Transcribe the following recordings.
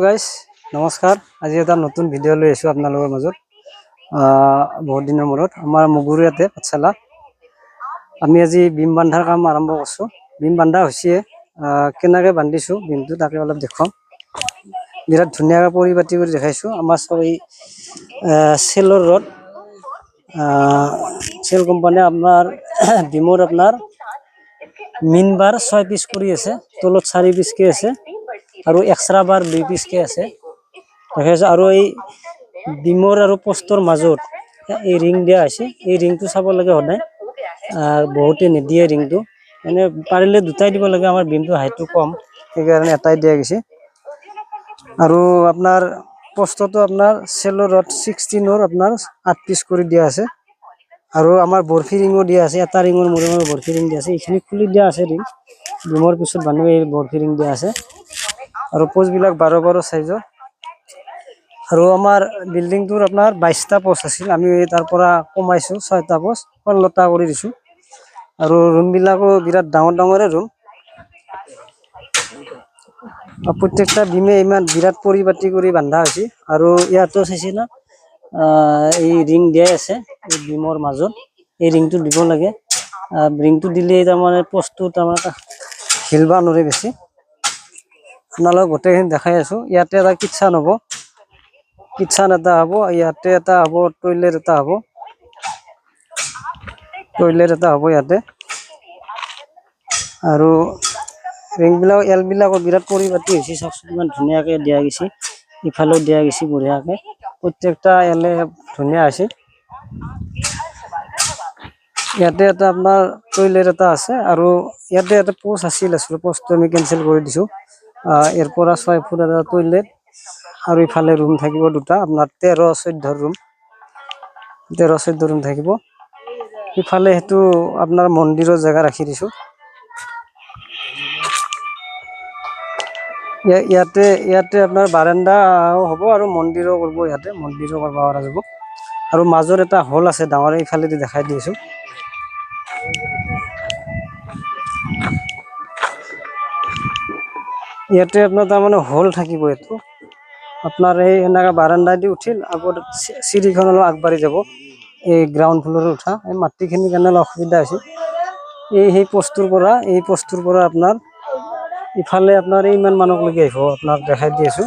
Guys নমস্কাৰ। আজি এটা নতুন ভিডিঅ' লৈ আহিছোঁ আপোনালোকৰ মাজত। বহুত দিনৰ মূৰত আমাৰ মুগুৰু ইয়াতে পাঠশালা আমি আজি বিম বান্ধাৰ কাম আৰম্ভ কৰিছোঁ। বিম বান্ধা হৈছে, কেনেকৈ বান্ধিছোঁ বিমটো তাকে অলপ দেখুৱাম। বিৰাট ধুনীয়াকৈ পৰিপাটি কৰি দেখাইছোঁ। আমাৰ চব এই চেলৰ ৰড, চেল কোম্পানীয়ে আপোনাৰ বিমৰ আপোনাৰ মিন বাৰ 6 পিচ কৰি আছে, তলত 4 পিচকৈ আছে আৰু এক্সট্ৰা বাৰ 2 পিচকৈ আছে দেখাইছোঁ। আৰু এই বিমৰ আৰু পোষ্টৰ মাজত এই ৰিং দিয়া হৈছে। এই ৰিংটো চাব লাগে সদায়, বহুতে নিদিয়ে ৰিংটো, এনে পাৰিলে দুটাই দিব লাগে। আমাৰ বিমটো হাইটটো কম, সেইকাৰণে এটাই দিয়া গৈছে। আৰু আপোনাৰ পোষ্টটো আপোনাৰ চেলৰ ৰড 16ৰ আপোনাৰ 8 পিচ কৰি দিয়া আছে। আৰু আমাৰ বৰফি ৰিঙো দিয়া আছে, এটা ৰিঙৰ মূৰে মূৰে বৰফি ৰিং দিয়া আছে। এইখিনি খুলি দিয়া আছে ৰিং, বিমৰ পিছত বান্ধি এই বৰফি ৰিং দিয়া আছে। আৰু পোষ্টবিলাক 12-12 চাইজৰ। আৰু আমাৰ বিল্ডিংটোৰ আপোনাৰ 22টা পোষ্ট আছিল, আমি তাৰ পৰা কমাইছোঁ 6টা পোষ্ট, 16টা কৰি দিছোঁ। আৰু ৰুমবিলাকো বিৰাট ডাঙৰ ডাঙৰে ৰুম। প্ৰত্যেকটা বিমে ইমান বিৰাট পৰিপাটি কৰি বন্ধা হৈছে। আৰু ইয়াতো চাইছে না, এই ৰিং দিয়াই আছে এই বিমৰ মাজত। এই ৰিংটো দিব লাগে, ৰিংটো দিলে তাৰমানে পোষ্টটো তাৰমানে হিলবা নোৱাৰে বেছি। আপোনালোকক গোটেইখিনি দেখাই আছোঁ। ইয়াতে এটা কিটচান হ'ব, কিটচান এটা হ'ব, ইয়াতে এটা হ'ব, টয়লেট এটা হ'ব, টয়লেট এটা হ'ব ইয়াতে। আৰু ৰিংবিলাক এলবিলাকো বিৰাট পৰিপাটি হৈছে, চাওকচোন ইমান ধুনীয়াকৈ দিয়া গৈছে। ইফালেও দিয়া গৈছে বঢ়িয়াকৈ, প্ৰত্যেকটা এলে ধুনীয়া হৈছে। ইয়াতে এটা আপোনাৰ টয়লেট এটা আছে। আৰু ইয়াতে এটা পোষ্ট আছিল, পোষ্টটো আমি কেনচেল কৰি দিছোঁ। ইয়াৰ পৰা 6 ফুট এটা টয়লেট, আৰু ইফালে ৰুম থাকিব দুটা, আপোনাৰ 13-14 ৰুম, 13-14 ৰুম থাকিব। ইফালে সেইটো আপোনাৰ মন্দিৰৰ জেগা ৰাখি দিছোঁ। ইয়াতে আপোনাৰ বাৰাণ্ডাও হ'ব আৰু মন্দিৰো কৰিব, ইয়াতে মন্দিৰো কৰিব পৰা যাব। আৰু মাজত এটা হল আছে ডাঙৰ, ইফালেদি দেখাই দি আছোঁ। ইয়াতে আপোনাৰ তাৰমানে হল থাকিব। এইটো আপোনাৰ এই এনেকৈ বাৰাণ্ডা দি উঠিল, আগত চিৰিখন অলপ আগবাঢ়ি যাব, এই গ্ৰাউণ্ড ফ্ল'ৰত উঠা। এই মাটিখিনিৰ কাৰণে অলপ অসুবিধা হৈছে। সেই পোষ্টটোৰ পৰা আপোনাৰ ইফালে আপোনাৰ ইমান মানকলৈকে আহিব, আপোনাক দেখাই দি আছোঁ।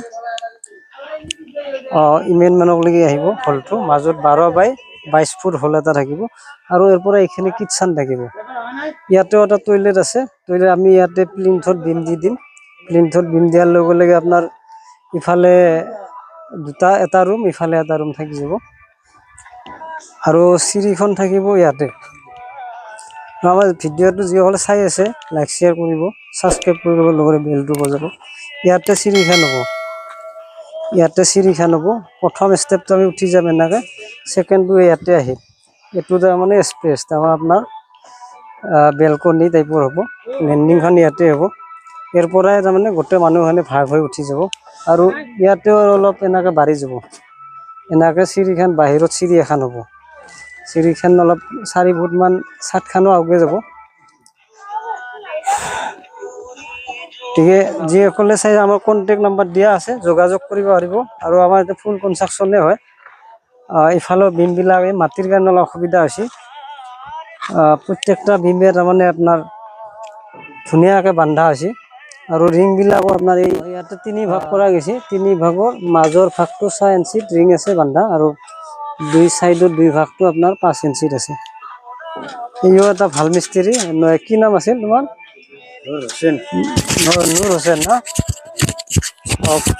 ইমান মানকলৈকে আহিব হলটো, মাজত 12x22 ফুট হল এটা থাকিব। আৰু ইয়াৰ পৰা এইখিনি কিটচান থাকিব। ইয়াতেও এটা টয়লেট আছে, টয়লেট আমি ইয়াতে প্লিন্থত বিম দি দিম। প্লিন্থত বিম দিয়াৰ লগে লগে আপোনাৰ ইফালে এটা ৰুম, ইফালে এটা ৰুম থাকি যাব। আৰু চিৰিখন থাকিব ইয়াতে। আমাৰ ভিডিঅ'টো যিসকলে চাই আছে, লাইক শ্বেয়াৰ কৰিব, ছাবস্ক্ৰাইব কৰিব, লগতে বেলটো বজাব। ইয়াতে চিৰিখান হ'ব। প্ৰথম ষ্টেপটো আমি উঠি যাম এনেকৈ, ছেকেণ্ডটো ইয়াতে আহিম। এইটো তাৰমানে স্পেচ, তাৰমানে আপোনাৰ বেলকনি টাইপৰ হ'ব। লেণ্ডিংখন ইয়াতে হ'ব। ইয়াৰ পৰাই তাৰমানে গোটেই মানুহখিনি ভাগ হৈ উঠি যাব। আৰু ইয়াতেও অলপ এনেকৈ বাঢ়ি যাব, এনেকৈ চিৰিখান বাহিৰত চিৰি এখন হ'ব। চিৰিখান অলপ 4 ফুটমান ছাদখনো আগুৱাই যাব। গতিকে যিসকলে চাই, আমাৰ কণ্টেক্ট নাম্বাৰ দিয়া আছে, যোগাযোগ কৰিব পাৰিব। আৰু আমাৰ এতিয়া ফুল কনষ্ট্ৰাকশ্যনে হয়। ইফালেও বিমবিলাক এই মাটিৰ কাৰণে অলপ অসুবিধা হৈছে। প্ৰত্যেকটা বিমে তাৰমানে আপোনাৰ ধুনীয়াকৈ বন্ধা হৈছে। আৰু ৰিংবিলাকো আপোনাৰ ইয়াতে 3 ভাগ কৰা গৈছে। 3 ভাগৰ মাজৰ ভাগটো 6 ইঞ্চিত ৰিং আছে বন্ধা, আৰু 2 চাইডৰ 2 ভাগটো আপোনাৰ 5 ইঞ্চিত আছে। এইও এটা ভাল মিস্ত্ৰী। কি নাম আছিল তোমাৰ? নুৰ হোসেন না?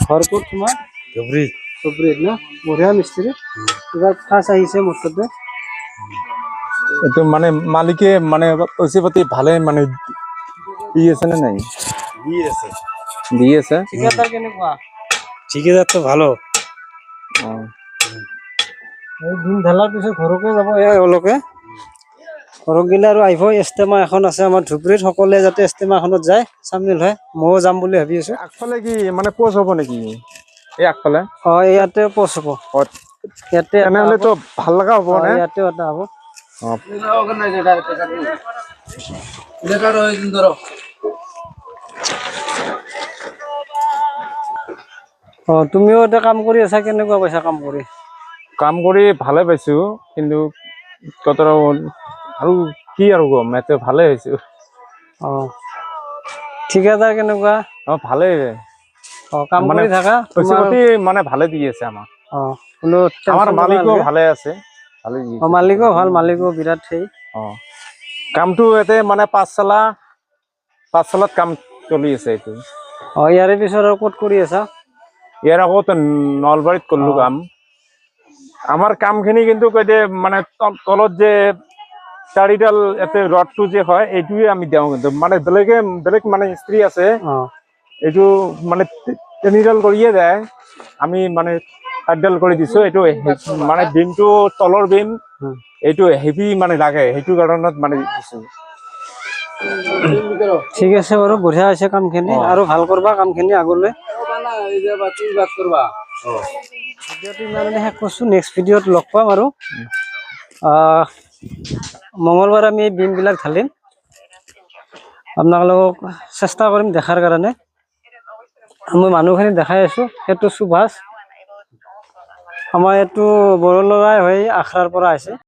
ঘৰ ক'ত তোমাৰ? ধুবুৰীত না? বঢ়িয়া মিস্ত্ৰী। এইবাৰ ফাৰ্ষ্ট আহিছে মোৰ তাতে। এইটো মানে মালিকে মানে পইচা পাতি ভালে মানে দি আছে নে নাই? দি আছে। ঠিকাদাৰ কেনেকুৱা? ঠিকাদাৰটো ভালো। এই দিন ঢালাৰ পিছত ঘৰকে যাব এওঁলোকে। ঘৰক গেলে আৰু আহিব। ইষ্টেমা এখন আছে আমাৰ ধুবুৰীত, সকলোৱে যাতে ইষ্টেমাখনত যায়, চামিল হয়। ময়ো যাম বুলি ভাবি আছোঁ। আগফালে কি মানে পোষ্ট হ'ব নেকি? এই আগফালে ইয়াতে পোষ্ট হ'ব। ইয়াতে তেনেহ'লেতো ভাল লগা হ'ব নে? ইয়াতেও এটা হ'ব। তুমিও এতিয়া কাম কৰি আছা, কেনেকুৱা পাইছা কাম কৰি? কাম কৰি ভালে পাইছো, কিন্তু কত আৰু কি আৰু কম, এতে ভালে হৈছো। ঠিকাদাৰ কেনেকুৱা? ভালেই কাম মানে কৰি থাকা পইচা তোমাৰ। পাতি মানে ভালে দি আছে আমাক। কোনো আমাৰ টেনচন ল'ব মালিকো নালাগে। ভালে আছে, ভালে দি আছে পইচা মালিকো পাতি। ভাল, মালিকো বিৰাট সেই। কামটো ইয়াতে মানে পাঠশালাত কাম চলি আছে এইটো। ইয়াৰে পিছত আৰু ক'ত কৰি আছা? ইয়াৰ আগত নলবাৰীত কৰিলো কাম। আমাৰ কাম খিনি কিন্তু মানে তলত যে চাৰিডাল ইয়াতে ৰডটো যে হয়, এইটোৱে আমি দিওঁ। কিন্তু মানে বেলেগ মানে স্ত্ৰী আছে, এইটো মানে তিনিডাল কৰিয়ে যায়। আমি মানে 8ডাল কৰি দিছো। এইটো মানে বিমটো তলৰ বিম, এইটো হেভি মানে লাগে, সেইটো কাৰণত মানে দিছো। ঠিক আছে বাৰু, বঢ়িয়া হৈছে কামখিনি, আৰু ভাল কৰবা কামখিনি আগলৈ। ভিডিঅ'টো ইমানতে শেষ কৰিছো, নেক্সট ভিডিঅ'ত লগ পাম আৰু। মঙ্গলবাৰ আমি এই বিমবিলাক ঢালিম, আপোনালোকক চেষ্টা কৰিম দেখাৰ কাৰণে। মই মানুহখিনি দেখাই আছো, সেইটো সুভাষ, আমাৰ এইটো বড়ো ল'ৰাই হৈ আখৰাৰ পৰা আছে।